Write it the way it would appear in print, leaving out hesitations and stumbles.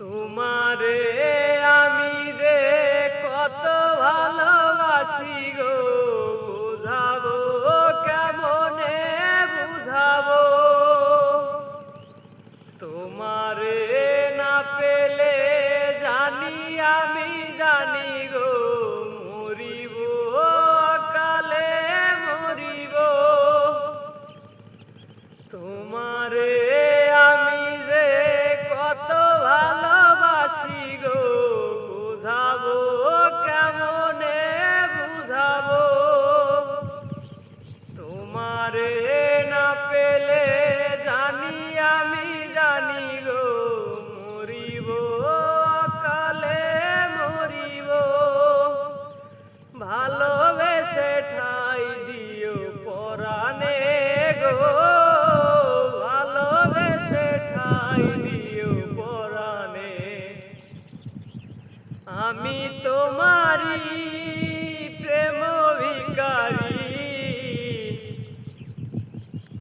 তোমারে আমি যে কত ভালোবাসি গো, বুঝাবো কেমনে বুঝাবো। তোমারে না পেলে জানি আমি জানি গো, মরিব অকালে মরিব। তোমারে আমি যে কত ভালোবাসি গো, বুঝাবো কেমনে বুঝাবো। তোমারে না পেলে জানি আমি জানি গো, মরিব অকালে মরিব। ভালোবেসে ঠাই দিও পরাণে গো, ভালোবেসে ঠাই দিও পরাণে। আমি তোমারি